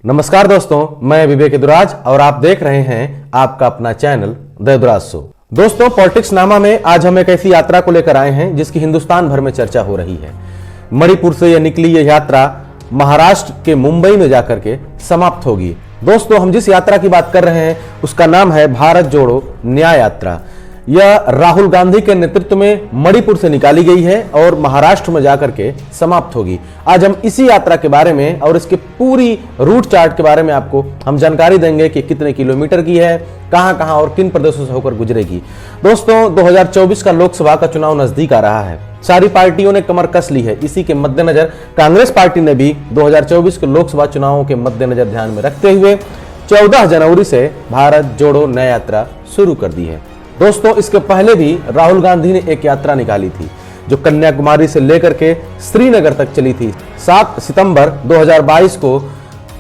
नमस्कार दोस्तों, मैं विवेक यदुराज और आप देख रहे हैं आपका अपना चैनल द यदुराज शो। दोस्तों, पॉलिटिक्स नामा में आज हम एक ऐसी यात्रा को लेकर आए हैं जिसकी हिंदुस्तान भर में चर्चा हो रही है। मणिपुर से यह निकली यह यात्रा महाराष्ट्र के मुंबई में जाकर के समाप्त होगी। दोस्तों, हम जिस यात्रा की बात कर रहे हैं उसका नाम है भारत जोड़ो न्याय यात्रा। यह राहुल गांधी के नेतृत्व में मणिपुर से निकाली गई है और महाराष्ट्र में जाकर के समाप्त होगी। आज हम इसी यात्रा के बारे में और इसके पूरी रूट चार्ट के बारे में आपको हम जानकारी देंगे कि कितने किलोमीटर की है, कहां कहां और किन प्रदेशों से होकर गुजरेगी। दोस्तों, 2024 का लोकसभा का चुनाव नजदीक आ रहा है। सारी पार्टियों ने कमर कस ली है। इसी के मद्देनजर कांग्रेस पार्टी ने भी 2024 के लोकसभा चुनावों के मद्देनजर ध्यान में रखते हुए 14 जनवरी से भारत जोड़ो न्याय यात्रा शुरू कर दी है। दोस्तों, इसके पहले भी राहुल गांधी ने एक यात्रा निकाली थी जो कन्याकुमारी से लेकर के श्रीनगर तक चली थी। 7 सितंबर 2022 को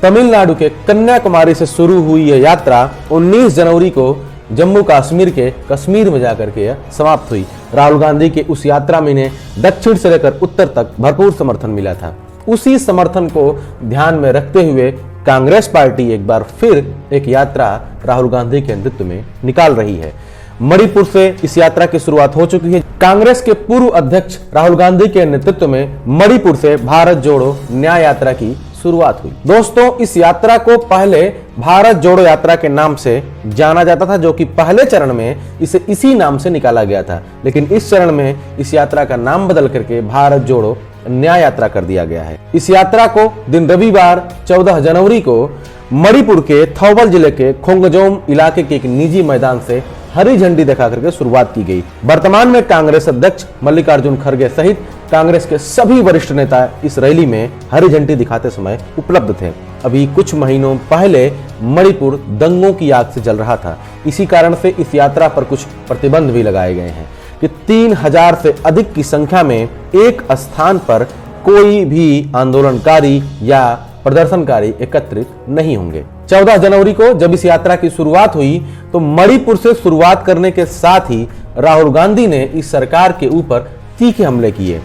तमिलनाडु के कन्याकुमारी से शुरू हुई यह यात्रा 19 जनवरी को जम्मू कश्मीर के कश्मीर में जाकर के समाप्त हुई। राहुल गांधी के उस यात्रा में इन्हें दक्षिण से लेकर उत्तर तक भरपूर समर्थन मिला था। उसी समर्थन को ध्यान में रखते हुए कांग्रेस पार्टी एक बार फिर एक यात्रा राहुल गांधी के नेतृत्व में निकाल रही है। मणिपुर से इस यात्रा की शुरुआत हो चुकी है। कांग्रेस के पूर्व अध्यक्ष राहुल गांधी के नेतृत्व में मणिपुर से भारत जोड़ो न्याय यात्रा की शुरुआत हुई। दोस्तों, इस यात्रा को पहले भारत जोड़ो यात्रा के नाम से जाना जाता था, जो कि पहले चरण में इसे इसी नाम से निकाला गया था। लेकिन इस चरण में इस यात्रा का नाम बदल करके भारत जोड़ो न्याय यात्रा कर दिया गया है। इस यात्रा को दिन रविवार 14 जनवरी को मणिपुर के थौबल जिले के खोंगजोम इलाके के एक निजी मैदान से हरी झंडी दिखा करके शुरुआत की गई। वर्तमान में कांग्रेस अध्यक्ष मल्लिकार्जुन खड़गे सहित कांग्रेस के सभी वरिष्ठ नेता इस रैली में हरी झंडी दिखाते समय उपलब्ध थे। अभी कुछ महीनों पहले मणिपुर दंगों की आग से जल रहा था। इसी कारण से इस यात्रा पर कुछ प्रतिबंध भी लगाए गए हैं कि 3000 से अधिक की संख्या में एक स्थान पर कोई भी आंदोलनकारी या प्रदर्शनकारी एकत्रित नहीं होंगे। 14 जनवरी को जब इस यात्रा की शुरुआत हुई तो मणिपुर से शुरुआत करने के साथ ही राहुल गांधी ने इस सरकार के ऊपर तीखे हमले किए,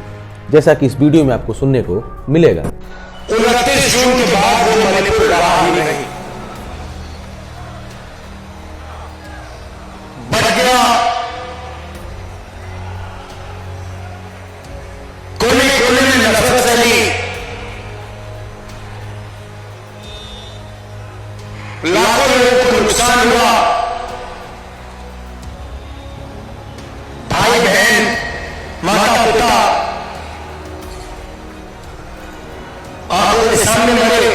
जैसा कि इस वीडियो में आपको सुनने को मिलेगा। 29 जून के बाद वो मणिपुर रहा ही नहीं, बढ़ गया। कोने कोने में नफरत फैली, लाखों लोगों को नुकसान हुआ। भाई बहन, माता पिता आंखों के सामने मरे।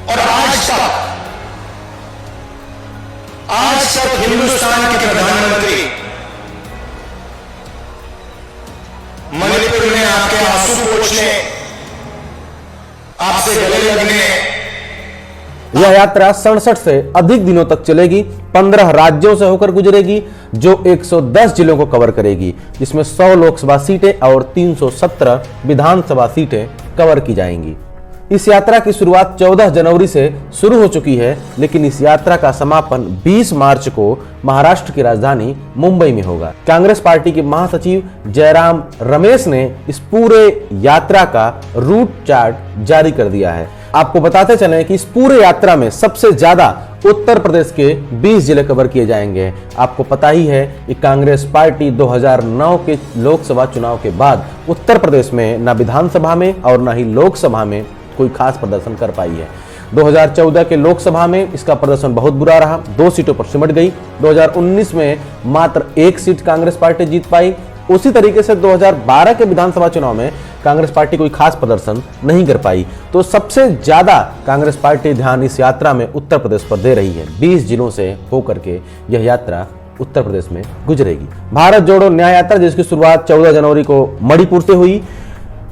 और आज तक हिंदुस्तान के प्रधानमंत्री मणिपुर में आपके आंसू पोंछने, आपसे गले लगने। यह यात्रा 67 से अधिक दिनों तक चलेगी। 15 राज्यों से होकर गुजरेगी जो 110 जिलों को कवर करेगी, जिसमें 100 लोकसभा सीटें और 317 विधानसभा सीटें कवर की जाएंगी। इस यात्रा की शुरुआत 14 जनवरी से शुरू हो चुकी है, लेकिन इस यात्रा का समापन 20 मार्च को महाराष्ट्र की राजधानी मुंबई में होगा। कांग्रेस पार्टी के महासचिव जयराम रमेश ने इस पूरे यात्रा का रूट चार्ट जारी कर दिया है। आपको बताते चलें कि इस पूरे यात्रा में सबसे ज्यादा उत्तर प्रदेश के 20 जिले कवर किए जाएंगे। आपको पता ही है कि कांग्रेस पार्टी 2009 के लोकसभा चुनाव के बाद उत्तर प्रदेश में न विधानसभा में और न ही लोकसभा में कोई खास प्रदर्शन कर पाई है। 2014 के लोकसभा में इसका प्रदर्शन बहुत बुरा रहा, 2 सीटों पर सिमट गई। 2019 में मात्र 1 सीट कांग्रेस पार्टी जीत पाई। उसी तरीके से 2012 के विधानसभा चुनाव में कांग्रेस पार्टी कोई खास प्रदर्शन नहीं कर पाई। तो सबसे ज्यादा कांग्रेस पार्टी ध्यान इस यात्रा में उत्तर प्रदेश पर दे रही है। 20 जिलों से होकर के यह यात्रा उत्तर प्रदेश में गुजरेगी। भारत जोड़ो न्याय यात्रा जिसकी शुरुआत 14 जनवरी को मणिपुर से हुई।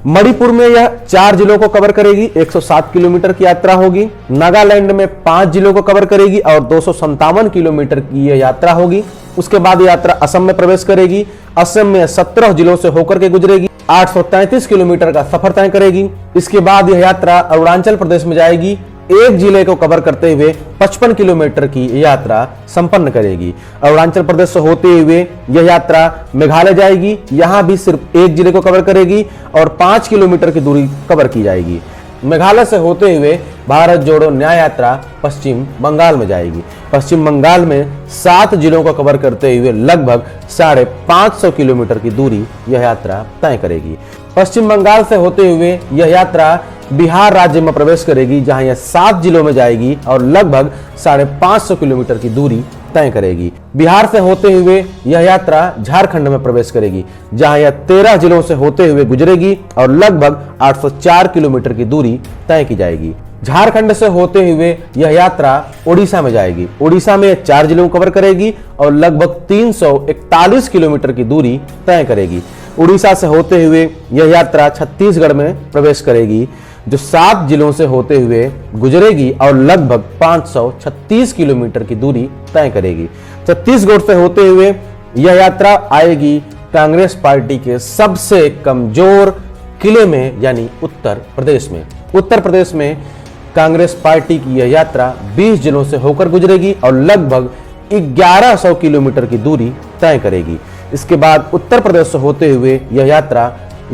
मणिपुर में यह 4 जिलों को कवर करेगी। 107 किलोमीटर की यात्रा होगी। नागालैंड में 5 जिलों को कवर करेगी और 257 किलोमीटर की यह यात्रा होगी। उसके बाद यात्रा असम में प्रवेश करेगी। असम में 17 जिलों से होकर के गुजरेगी। 833 किलोमीटर का सफर तय करेगी। इसके बाद यह यात्रा अरुणाचल प्रदेश में जाएगी। एक जिले को कवर करते हुए 55 किलोमीटर की यात्रा संपन्न करेगी। अरुणाचल प्रदेश से होते हुए यह यात्रा मेघालय जाएगी। यहां भी सिर्फ एक जिले को कवर करेगी और 5 किलोमीटर की दूरी कवर की जाएगी। मेघालय से होते हुए भारत जोड़ो न्याय यात्रा पश्चिम बंगाल में जाएगी। पश्चिम बंगाल में 7 जिलों को कवर करते हुए लगभग 550 किलोमीटर की दूरी यह यात्रा तय करेगी। पश्चिम बंगाल से होते हुए यह यात्रा बिहार राज्य में प्रवेश करेगी, जहां यह 7 जिलों में जाएगी और लगभग 550 किलोमीटर की दूरी तय करेगी। बिहार से होते हुए यह यात्रा झारखंड में प्रवेश करेगी, जहां यह 13 जिलों से होते हुए गुजरेगी और लगभग 804 किलोमीटर की दूरी तय की जाएगी। झारखंड से होते हुए यह यात्रा ओडिशा में जाएगी। ओडिशा में यह 4 जिलों को कवर करेगी और लगभग 341 किलोमीटर की दूरी तय करेगी। उड़ीसा से होते हुए यह यात्रा छत्तीसगढ़ में प्रवेश करेगी, जो 7 जिलों से होते हुए गुजरेगी और लगभग 536 किलोमीटर की दूरी तय करेगी। छत्तीसगढ़ से होते हुए यह यात्रा आएगी कांग्रेस पार्टी के सबसे कमजोर किले में, यानी उत्तर प्रदेश में। उत्तर प्रदेश में कांग्रेस पार्टी की यह यात्रा 20 जिलों से होकर गुजरेगी और लगभग 1100 किलोमीटर की दूरी तय करेगी। इसके बाद उत्तर प्रदेश से होते हुए यह यात्रा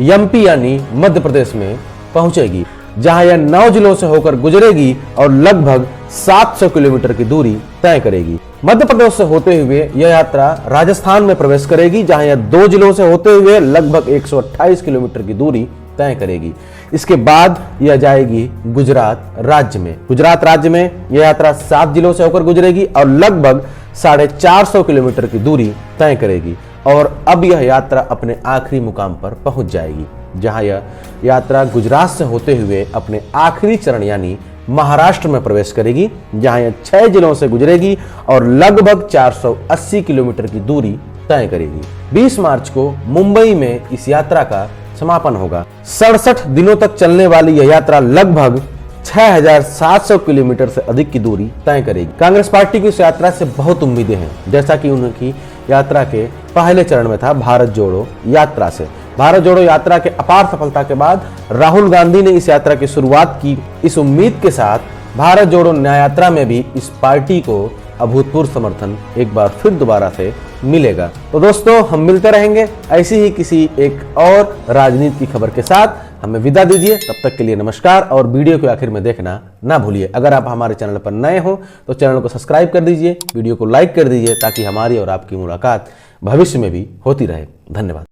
एमपी यानी मध्य प्रदेश में पहुंचेगी, जहां यह 9 जिलों से होकर गुजरेगी और लगभग 700 किलोमीटर की दूरी तय करेगी। मध्य प्रदेश से होते हुए यह यात्रा राजस्थान में प्रवेश करेगी, जहां यह 2 जिलों से होते हुए लगभग 128 किलोमीटर की दूरी तय करेगी। इसके बाद यह जाएगी गुजरात राज्य में। गुजरात राज्य में यह यात्रा 7 जिलों से होकर गुजरेगी और लगभग 450 किलोमीटर की दूरी तय करेगी। और अब यह यात्रा अपने आखिरी मुकाम पर पहुंच जाएगी, जहां यह यात्रा गुजरात से होते हुए अपने आखिरी चरण यानी महाराष्ट्र में प्रवेश करेगी, जहां यह 6 जिलों से गुजरेगी और लगभग 480 किलोमीटर की दूरी तय करेगी। 20 मार्च को मुंबई में इस यात्रा का समापन होगा। 67 दिनों तक चलने वाली यह यात्रा लगभग 6700 किलोमीटर से अधिक की दूरी तय करेगी। कांग्रेस पार्टी की इस यात्रा से बहुत उम्मीदें हैं, जैसा कि उनकी यात्रा के पहले चरण में था भारत जोड़ो यात्रा से। भारत जोड़ो यात्रा के अपार सफलता के बाद राहुल गांधी ने इस यात्रा की शुरुआत की, इस उम्मीद के साथ भारत जोड़ो न्याय यात्रा में भी इस पार्टी को अभूतपूर्व समर्थन एक बार फिर दोबारा से मिलेगा। तो दोस्तों, हम मिलते रहेंगे ऐसी ही किसी एक और राजनीति की खबर के साथ। हमें विदा दीजिए, तब तक के लिए नमस्कार। और वीडियो को आखिर में देखना ना भूलिए। अगर आप हमारे चैनल पर नए हो तो चैनल को सब्सक्राइब कर दीजिए, वीडियो को लाइक कर दीजिए, ताकि हमारी और आपकी मुलाकात भविष्य में भी होती रहे। धन्यवाद।